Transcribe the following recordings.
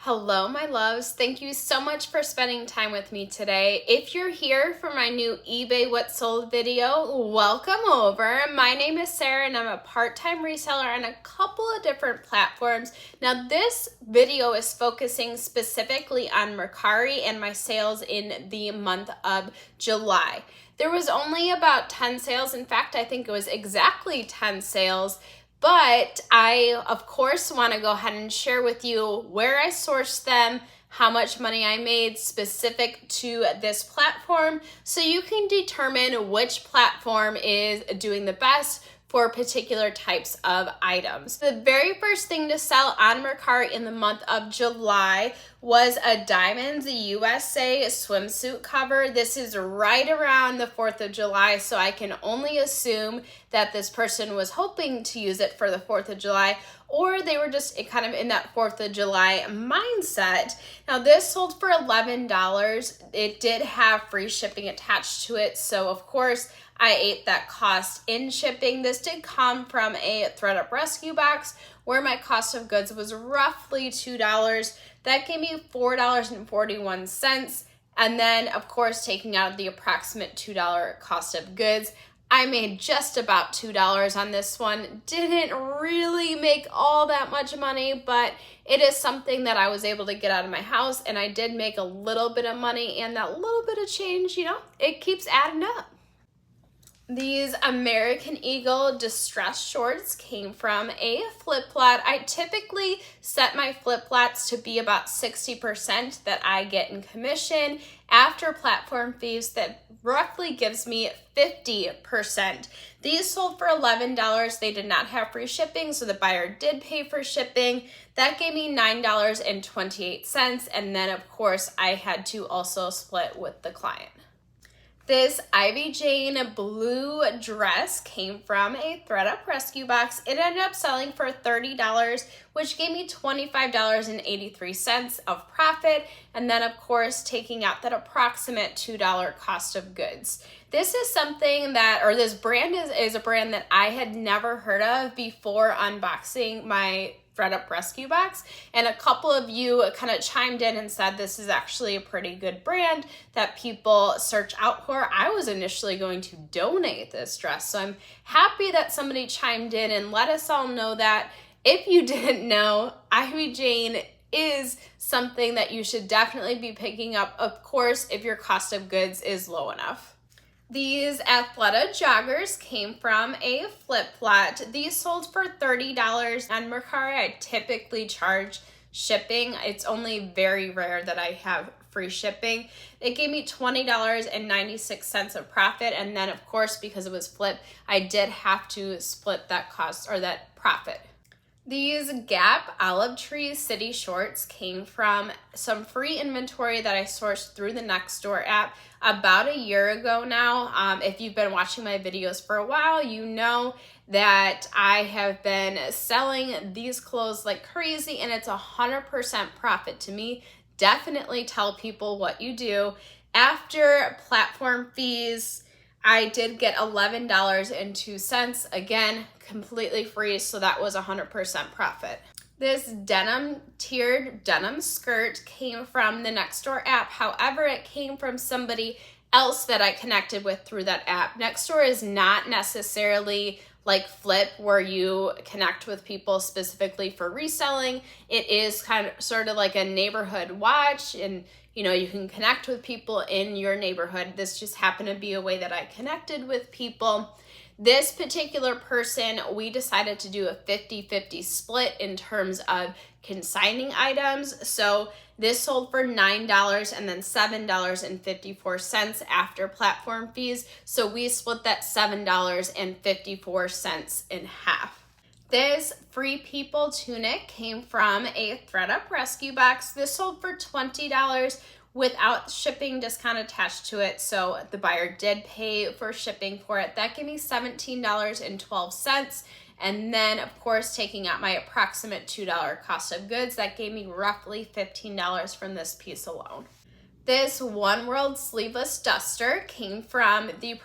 Hello, my loves. Thank you so much for spending time with me today. If you're here for my new eBay What Sold video, welcome over. My name is Sarah and I'm a part-time reseller on a couple of different platforms. Now, this video is focusing specifically on Mercari and my sales in the month of July. There was only about 10 sales. In fact, I think it was exactly 10 sales. But I, of course, want to go ahead and share with you where I sourced them, how much money I made specific to this platform, so you can determine which platform is doing the best for particular types of items. The very first thing to sell on Mercari in the month of July was a Diamonds USA swimsuit cover. This is right around the 4th of July, so I can only assume that this person was hoping to use it for the 4th of July, or they were just kind of in that 4th of July mindset. Now, this sold for $11. It did have free shipping attached to it, so of course, I ate that cost in shipping. This did come from a ThredUp rescue box where my cost of goods was roughly $2. That gave me $4.41. And then, of course, taking out the approximate $2 cost of goods, I made just about $2 on this one. Didn't really make all that much money, but it is something that I was able to get out of my house, and I did make a little bit of money, and that little bit of change, it keeps adding up. These American Eagle distressed shorts came from a flip plot. I typically set my flip plots to be about 60% that I get in commission. After platform fees, that roughly gives me 50%. These sold for $11. They did not have free shipping, so the buyer did pay for shipping. That gave me $9.28, and then of course I had to also split with the client. This Ivy Jane blue dress came from a ThredUp rescue box. It ended up selling for $30, which gave me $25.83 of profit, and then of course taking out that approximate $2 cost of goods. This is something that, or this brand is a brand that I had never heard of before unboxing my ThredUp rescue box, and a couple of you kind of chimed in and said this is actually a pretty good brand that people search out for. I was initially going to donate this dress, so I'm happy that somebody chimed in and let us all know that. If you didn't know, Ivy Jane is something that you should definitely be picking up, of course, if your cost of goods is low enough. These Athleta joggers came from a flip plot. These sold for $30 on Mercari. I typically charge shipping. It's only very rare that I have free shipping. It gave me $20.96 of profit, and then of course, because it was flip, I did have to split that cost or that profit. These Gap Olive Tree City shorts came from some free inventory that I sourced through the Nextdoor app about a year ago now. If you've been watching my videos for a while, you know that I have been selling these clothes like crazy, and it's 100% profit to me. Definitely tell people what you do. After platform fees, I did get $11.02. Again, completely free, so that was 100% profit. This denim tiered denim skirt came from the Nextdoor app. However, it came from somebody else that I connected with through that app. Nextdoor is not necessarily like Flip, where you connect with people specifically for reselling. It is sort of like a neighborhood watch, and you can connect with people in your neighborhood. This just happened to be a way that I connected with people. This particular person, we decided to do a 50-50 split in terms of consigning items. So this sold for $9 and then $7.54 after platform fees. So we split that $7.54 in half. This Free People tunic came from a ThredUp rescue box. This sold for $20 without shipping discount attached to it, so the buyer did pay for shipping for it. That gave me $17.12, and then of course taking out my approximate $2 cost of goods, that gave me roughly $15 from this piece alone. This One World sleeveless duster came from the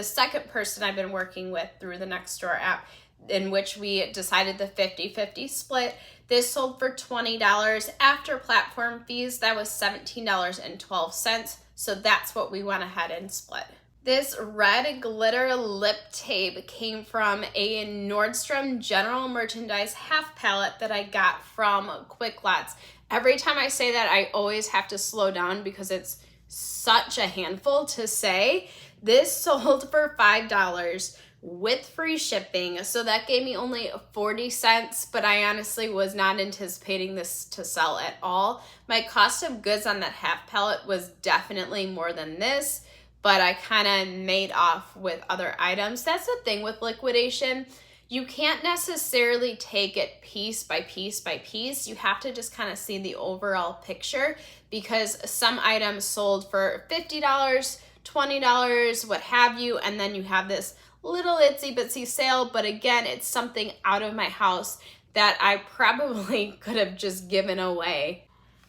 second person I've been working with through the Nextdoor app. in which we decided the 50-50 split. This sold for $20. After platform fees, that was $17.12. So that's what we went ahead and split. This red glitter lip tape came from a Nordstrom general merchandise half palette that I got from Quick Lots. Every time I say that, I always have to slow down because it's such a handful to say. This sold for $5 with free shipping, so that gave me only 40 cents, but I honestly was not anticipating this to sell at all. My cost of goods on that half palette was definitely more than this, but I kind of made off with other items. That's the thing with liquidation. You can't necessarily take it piece by piece by piece. You have to just kind of see the overall picture, because some items sold for $50, $20, what have you, and then you have this little itsy bitsy sale, but again, it's something out of my house that I probably could have just given away.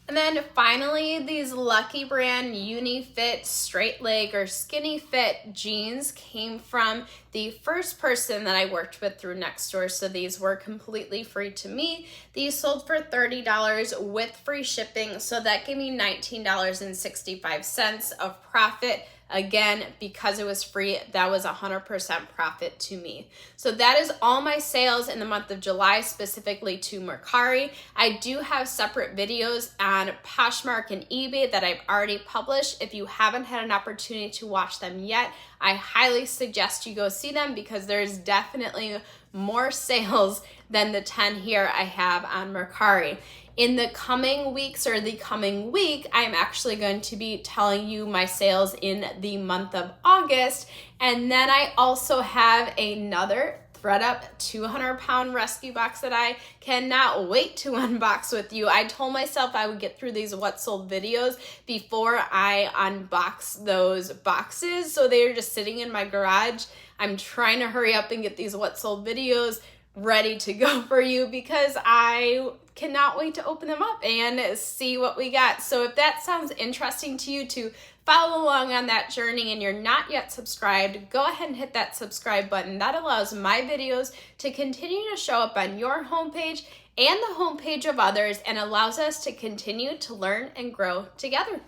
And then finally, these Lucky Brand Uni Fit straight leg or skinny fit jeans came from the first person that I worked with through Nextdoor. So these were completely free to me. These sold for $30 with free shipping. So that gave me $19.65 of profit. Again, because it was free, that was 100% profit to me. So that is all my sales in the month of July, specifically to Mercari. I do have separate videos on Poshmark and eBay that I've already published. If you haven't had an opportunity to watch them yet, I highly suggest you go see them, because there's definitely more sales than the 10 here I have on Mercari. In the coming weeks, or the coming week, I'm actually going to be telling you my sales in the month of August. And then I also have another ThredUp 200-pound rescue box that I cannot wait to unbox with you. I told myself I would get through these what sold videos before I unbox those boxes. So they are just sitting in my garage. I'm trying to hurry up and get these what sold videos ready to go for you, because I cannot wait to open them up and see what we got. So if that sounds interesting to you to follow along on that journey and you're not yet subscribed, go ahead and hit that subscribe button. That allows my videos to continue to show up on your homepage and the homepage of others, and allows us to continue to learn and grow together.